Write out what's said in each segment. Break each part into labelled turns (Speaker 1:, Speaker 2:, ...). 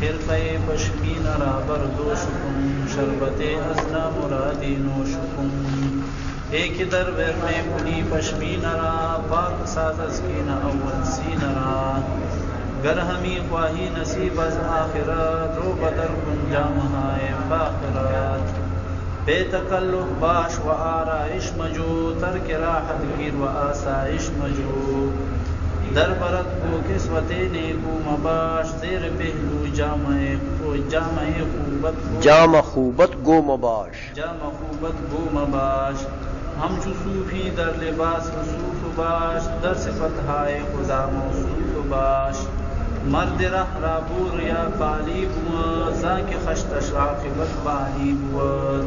Speaker 1: خرقه پشمین را بردوش کن، شربت ازنا مرادی نوش کن. ایک در بر میں کنی پشمین را، پاک ساز از کین اول سین را. گر ہمی خواہی نصیب از آخرت، رو بدر کن جامہائے فاخرت. بے تکلف باش و آرائش مجو، ترک راحت گیر و آسائش مجو. در برت کو کسوت نیکو مباش، زیر پہلو جامع خوبت گو مباش. ہم چو صوفی در لباس رسوف باش، در صفت ہائے خدا موصوف باش. مرد رہ را بور یا بالی بود، زاک خشتش عاقبت بالی بود.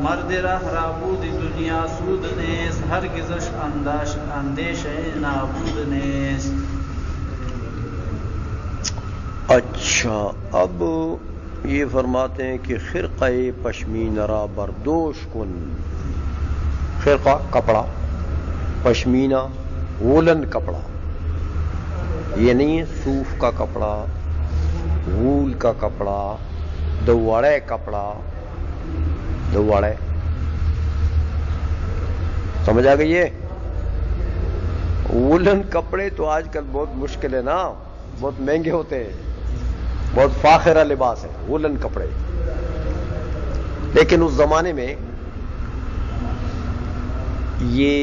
Speaker 1: مرد رہ را بود دنیا سود نیست، ہرگزش اندیش نابود نیست.
Speaker 2: اچھا، اب یہ فرماتے ہیں کہ خرقہ پشمین را بردوش کن. خرقہ کپڑا، پشمینہ وولن کپڑا، یہ نہیں صوف کا کپڑا، وول کا کپڑا، دوڑے کپڑا. دوڑے سمجھ آ گئی ہے؟ وولن کپڑے تو آج کل بہت مشکل ہے نا، بہت مہنگے ہوتے ہیں، بہت فاخرہ لباس ہے وولن کپڑے. لیکن اس زمانے میں یہ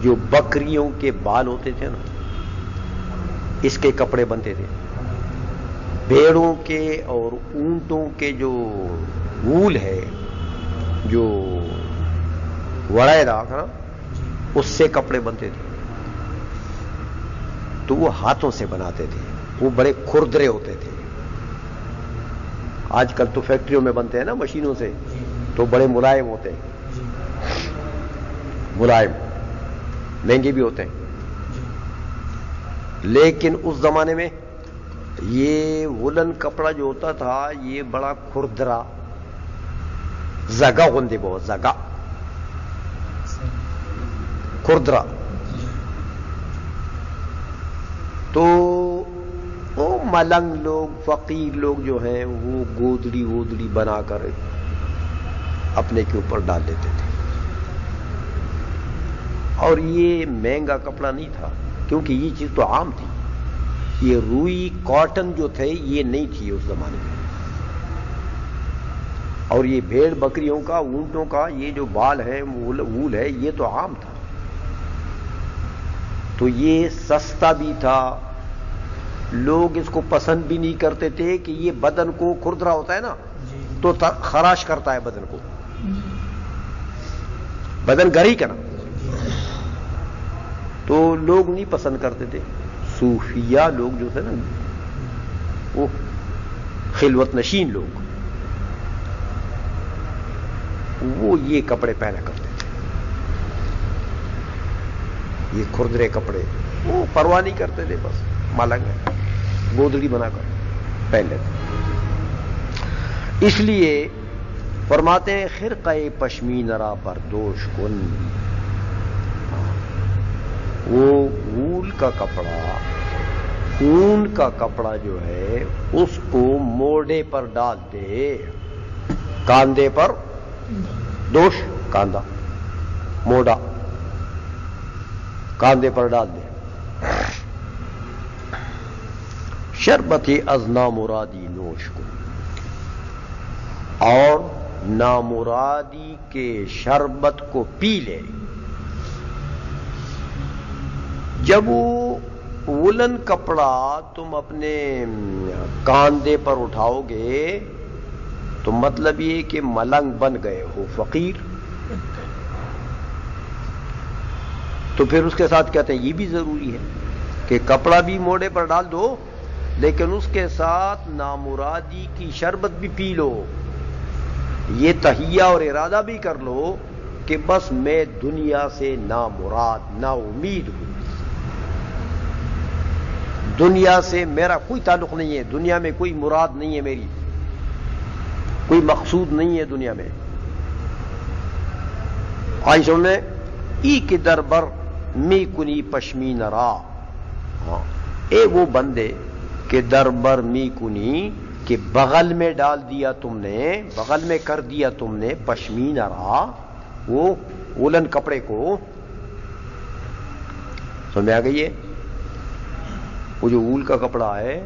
Speaker 2: جو بکریوں کے بال ہوتے تھے نا، اس کے کپڑے بنتے تھے. بھیڑوں کے اور اونٹوں کے جو وول ہے، جو وڑے راکھ نا، اس سے کپڑے بنتے تھے. تو وہ ہاتھوں سے بناتے تھے، وہ بڑے کھردرے ہوتے تھے. آج کل تو فیکٹریوں میں بنتے ہیں نا مشینوں سے، تو بڑے ملائم ہوتے ہیں، ملائم، مہنگے بھی ہوتے ہیں. لیکن اس زمانے میں یہ وولن کپڑا جو ہوتا تھا، یہ بڑا کھردرا، زگا گندے، بہت زگا کھردرا. تو وہ ملنگ لوگ، فقیر لوگ جو ہیں، وہ گودڑی وودڑی بنا کر اپنے کے اوپر ڈال لیتے تھے. اور یہ مہنگا کپڑا نہیں تھا، کیونکہ یہ چیز تو عام تھی. یہ روئی کاٹن جو تھے یہ نہیں تھی اس زمانے میں. اور یہ بھیڑ بکریوں کا، اونٹوں کا یہ جو بال ہے، وول ہے، یہ تو عام تھا. تو یہ سستا بھی تھا. لوگ اس کو پسند بھی نہیں کرتے تھے کہ یہ بدن کو کھردرا ہوتا ہے نا، تو خراش کرتا ہے بدن کو، بدن گری کا نا، تو لوگ نہیں پسند کرتے تھے. صوفیہ لوگ جو تھے نا، وہ خلوت نشین لوگ، وہ یہ کپڑے پہنا کرتے تھے. یہ کھردرے کپڑے وہ پرواہ نہیں کرتے تھے، بس ملنگ گودڑی بنا کر پہن لیتے. اس لیے فرماتے ہیں خرقہ پشمین را بردوش کن. وہ وول کا کپڑا، اون کا کپڑا جو ہے، اس کو موڑے پر ڈال دے، کاندھے پر، دوش کاندھا، موڑا کاندھے پر ڈال دے. شربت از نامرادی نوش کو، اور نامرادی کے شربت کو پی لے. جب وہ وولن کپڑا تم اپنے کاندھے پر اٹھاؤ گے تو مطلب یہ کہ ملنگ بن گئے ہو، فقیر. تو پھر اس کے ساتھ کہتے ہیں یہ بھی ضروری ہے کہ کپڑا بھی موڑے پر ڈال دو، لیکن اس کے ساتھ نامرادی کی شربت بھی پی لو. یہ تہیہ اور ارادہ بھی کر لو کہ بس میں دنیا سے نامراد، نا امید ہوں، دنیا سے میرا کوئی تعلق نہیں ہے، دنیا میں کوئی مراد نہیں ہے، میری کوئی مقصود نہیں ہے دنیا میں. عائشہ نے ای کے دربر میں کنی پشمین را، اے وہ بندے کہ دربر می کنی کہ بغل میں ڈال دیا تم نے، بغل میں کر دیا تم نے پشمینہ را، وہ وولن کپڑے کو. سمجھ آ گئی ہے؟ وہ جو وول کا کپڑا ہے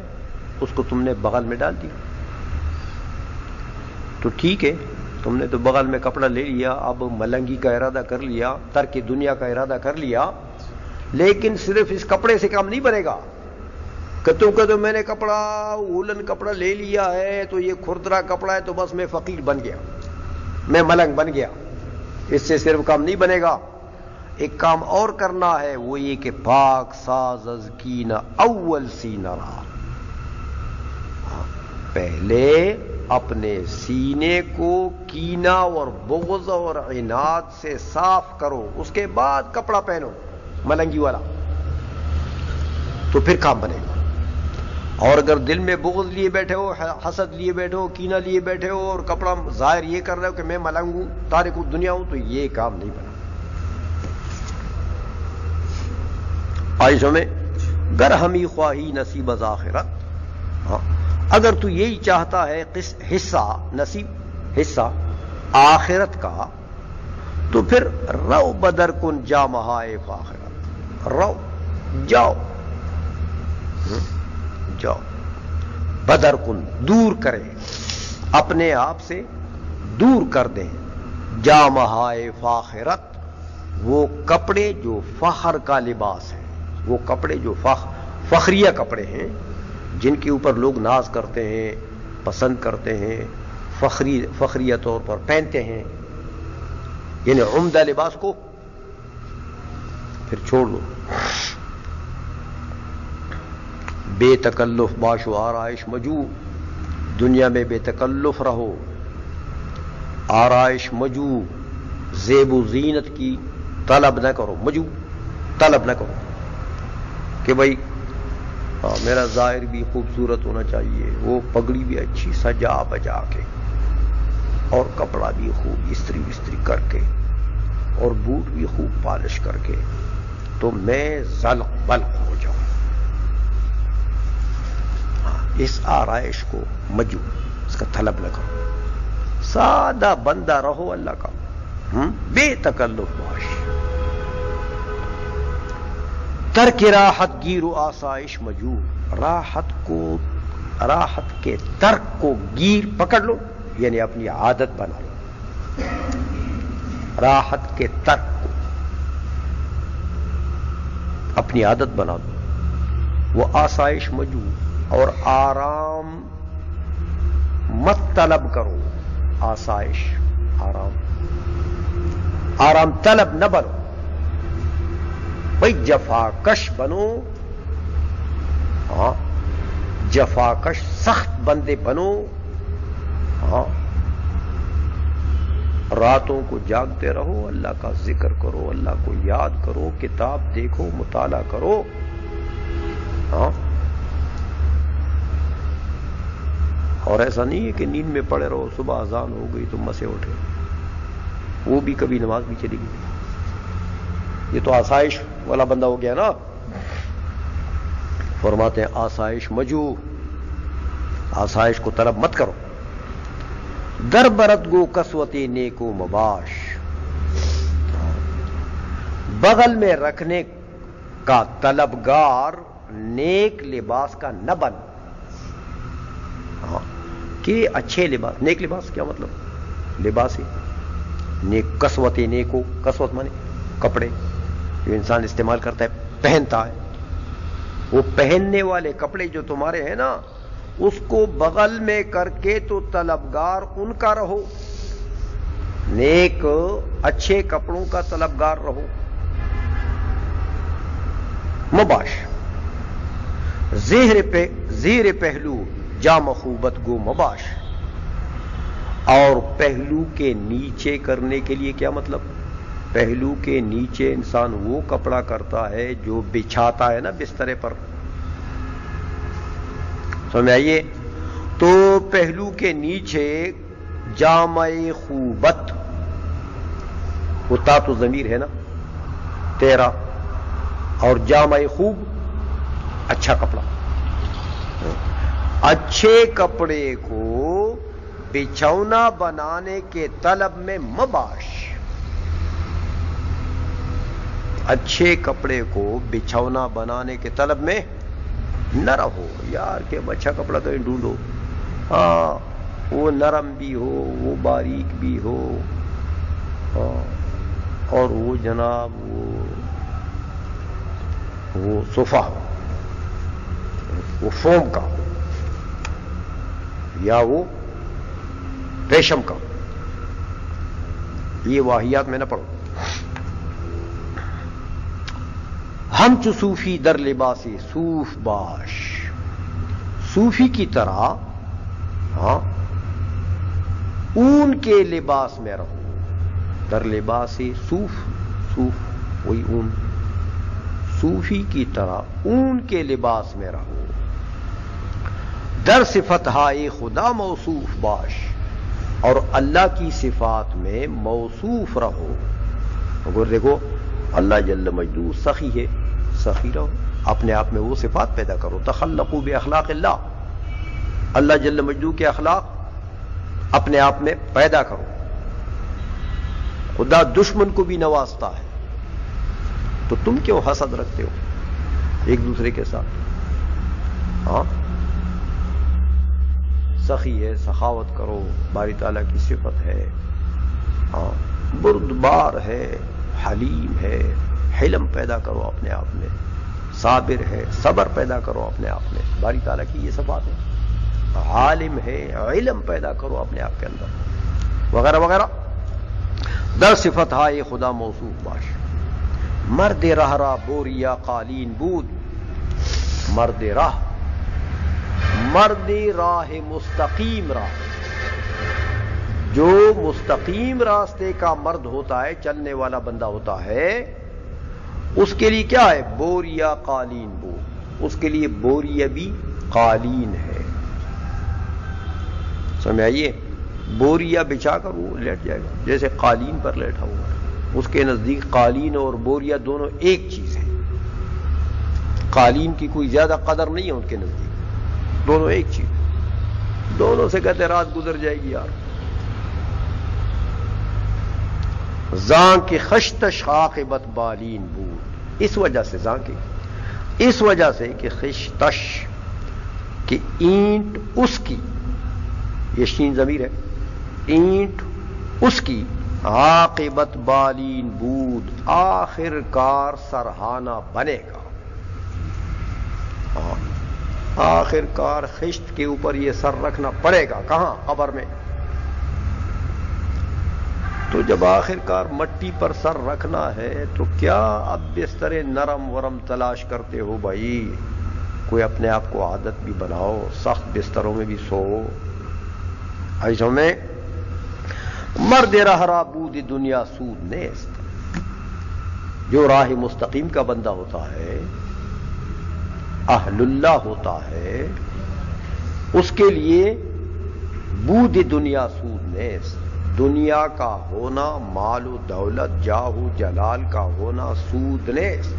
Speaker 2: اس کو تم نے بغل میں ڈال دیا. تو ٹھیک ہے، تم نے تو بغل میں کپڑا لے لیا، اب ملنگی کا ارادہ کر لیا، ترک دنیا کا ارادہ کر لیا، لیکن صرف اس کپڑے سے کام نہیں بنے گا کہ تم کہ تو میں نے کپڑا وولن کپڑا لے لیا ہے تو یہ کھردرا کپڑا ہے تو بس میں فقیر بن گیا، میں ملنگ بن گیا. اس سے صرف کام نہیں بنے گا، ایک کام اور کرنا ہے، وہ یہ کہ پاک ساز از کینہ اول سینہ رہا. پہلے اپنے سینے کو کینہ اور بغض اور عناد سے صاف کرو، اس کے بعد کپڑا پہنو ملنگی والا، تو پھر کام بنے گا. اور اگر دل میں بغض لیے بیٹھے ہو، حسد لیے بیٹھے ہو، کینہ لیے بیٹھے ہو، اور کپڑا ظاہر یہ کر رہے ہو کہ میں ملنگ ہوں، تارک دنیا ہوں، تو یہ کام نہیں بنا. عائشہ میں گر ہمی خواہی نصیب از آخرت، ہاں اگر تو یہی چاہتا ہے حصہ نصیب حصہ آخرت کا، تو پھر رو بدر کن جا مہائے فاخرت، رو جاؤ جاؤ، بدر کن دور کرے، اپنے آپ سے دور کر دیں، جا مہائے فاخرت، وہ کپڑے جو فخر کا لباس ہے، وہ کپڑے جو فخریہ کپڑے ہیں، جن کے اوپر لوگ ناز کرتے ہیں، پسند کرتے ہیں، فخریہ طور پر پہنتے ہیں، یعنی عمدہ لباس کو پھر چھوڑ دو. بے تکلف باش و آرائش مجو، دنیا میں بے تکلف رہو، آرائش مجو، زیب و زینت کی طلب نہ کرو، مجو طلب نہ کرو کہ بھائی میرا ظاہر بھی خوبصورت ہونا چاہیے، وہ پگڑی بھی اچھی سجا بجا کے، اور کپڑا بھی خوب استری بستری کر کے، اور بوٹ بھی خوب پالش کر کے، تو میں زلق بلق ہو جاؤں. اس آرائش کو مجو، اس کا طلب نہ کرو، سادہ بندہ رہو اللہ کا، بے تکلف باش. ترک راحت گیر و آسائش مجو، راحت کے ترک کو گیر پکڑ لو، یعنی اپنی عادت بنا لو. راحت کے ترک کو اپنی عادت بنا دو. وہ آسائش مجو، اور آرام مت طلب کرو. آسائش آرام طلب نہ بنو، بھائی جفاکش بنو، ہاں جفاکش سخت بندے بنو، ہاں راتوں کو جاگتے رہو، اللہ کا ذکر کرو، اللہ کو یاد کرو، کتاب دیکھو، مطالعہ کرو، ہاں. اور ایسا نہیں ہے کہ نیند میں پڑے رہو، صبح اذان ہو گئی تو مسے اٹھے، وہ بھی کبھی نماز بھی چلی گئی. یہ تو آسائش والا بندہ ہو گیا نا. فرماتے ہیں آسائش مجو، آسائش کو طلب مت کرو. در برت گو کسوتی نیکو مباش، بغل میں رکھنے کا طلبگار نیک لباس کا نہ بن. ہاں کہ اچھے لباس، نیک لباس کیا مطلب؟ لباس ہی نیک، کسوت نیکو، کسوت مانے کپڑے جو انسان استعمال کرتا ہے، پہنتا ہے. وہ پہننے والے کپڑے جو تمہارے ہیں نا، اس کو بغل میں کر کے تو طلبگار ان کا رہو، نیک اچھے کپڑوں کا طلبگار رہو. مباش زیر پہلو جا مخوبت گو مباش، اور پہلو کے نیچے کرنے کے لیے کیا مطلب؟ پہلو کے نیچے انسان وہ کپڑا کرتا ہے جو بچھاتا ہے نا بسترے پر، سمجھ آئیے؟ تو پہلو کے نیچے جامع خوبت، وہ تا تو ضمیر ہے نا تیرا، اور جامع خوب اچھا کپڑا. اچھے کپڑے کو بچھونا بنانے کے طلب میں مباش. اچھے کپڑے کو بچھونا بنانے کے طلب میں نہ رہو. یار کہ اچھا کپڑا کہیں ڈھونڈو، ہاں وہ نرم بھی ہو، وہ باریک بھی ہو، ہاں اور وہ جناب وہ صوفہ ہو، وہ فوم کا ہو یا وہ ریشم کا ہو. یہ واہیات میں نہ پڑھو. ہم چو صوفی در لباسی صوف باش. صوفی کی طرح ہاں اون کے لباس میں رہو. در لباسی صوف، صوف وہی اون. صوفی کی طرح اون کے لباس میں رہو. در صفت ہائے خدا موصوف باش. اور اللہ کی صفات میں موصوف رہو. اگر دیکھو اللہ جل مجدو سخی ہے، سخی رہو. اپنے آپ میں وہ صفات پیدا کرو. تخلقوا باخلاق اللہ. اللہ جل مجدو کے اخلاق اپنے آپ میں پیدا کرو. خدا دشمن کو بھی نوازتا ہے، تو تم کیوں حسد رکھتے ہو ایک دوسرے کے ساتھ؟ ہاں سخی ہے، سخاوت کرو، باری تعالیٰ کی صفت ہے. ہاں بردبار ہے، حلیم ہے، حلم پیدا کرو اپنے آپ میں. صابر ہے، صبر پیدا کرو اپنے آپ میں. باری تعالیٰ کی یہ صفات ہے. عالم ہے، علم پیدا کرو اپنے آپ کے اندر، وغیرہ وغیرہ. در صفت ہائے خدا موصوف باش. مرد راہ را بوریا قالین بود. مرد راہ، مرد راہ مستقیم راہ. جو مستقیم راستے کا مرد ہوتا ہے، چلنے والا بندہ ہوتا ہے، اس کے لیے کیا ہے؟ بوریا قالین بود. اس کے لیے بوریا بھی قالین ہے. سمجھ آئیے؟ بوریا بچھا کر وہ لیٹ جائے گا جیسے قالین پر لیٹا ہوا. اس کے نزدیک قالین اور بوریا دونوں ایک چیز ہے. قالین کی کوئی زیادہ قدر نہیں ہے ان کے نزدیک، دونوں ایک چیز. دونوں سے کہتے رات گزر جائے گی یار. زاں کی خشتش عاقبت بالین بود. اس وجہ سے زاں کی، اس وجہ سے کہ خشتش کہ اینٹ اس کی، یہ شین ضمیر ہے، اینٹ اس کی، عاقبت بالین بود آخر کار سرہانہ بنے گا. آخر کار خشت کے اوپر یہ سر رکھنا پڑے گا. کہاں؟ قبر میں. تو جب آخر کار مٹی پر سر رکھنا ہے تو کیا اب بستر نرم ورم تلاش کرتے ہو بھائی؟ کوئی اپنے آپ کو عادت بھی بناؤ، سخت بستروں میں بھی سو. ایسوں میں مرد راہ را بود دنیا سود نیست. جو راہ مستقیم کا بندہ ہوتا ہے، اہل اللہ ہوتا ہے، اس کے لیے بود دنیا سود نیست. دنیا کا ہونا، مال و دولت، جاہ و جلال کا ہونا سود نیست.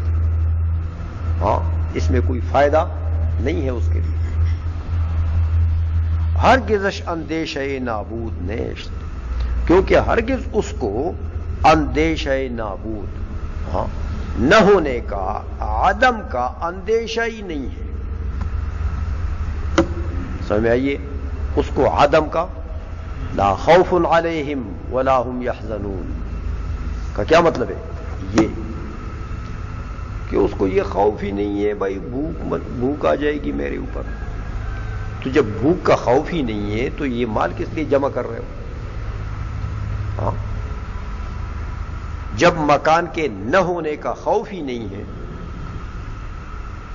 Speaker 2: ہاں اس میں کوئی فائدہ نہیں ہے اس کے لیے. ہرگزش اندیشہ نابود نیست. کیونکہ ہرگز اس کو اندیشہ نابود، ہاں نہ ہونے کا، عدم کا اندیشہ ہی نہیں ہے. سمجھ آئیے؟ اس کو عدم کا، لا خوف علیہم ولا هم یحزنون کا کیا مطلب ہے؟ یہ کہ اس کو یہ خوف ہی نہیں ہے بھائی بھوک آ جائے گی میرے اوپر. تو جب بھوک کا خوف ہی نہیں ہے تو یہ مال کس لیے جمع کر رہے ہو؟ ہاں جب مکان کے نہ ہونے کا خوف ہی نہیں ہے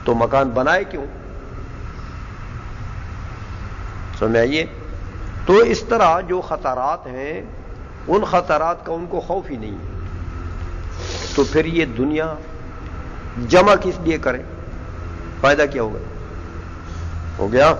Speaker 2: تو مکان بنائے کیوں؟ سمجھ آئیے؟ تو اس طرح جو خطرات ہیں ان خطرات کا ان کو خوف ہی نہیں ہے، تو پھر یہ دنیا جمع کس لیے کریں؟ فائدہ کیا ہوگا؟ ہو گیا؟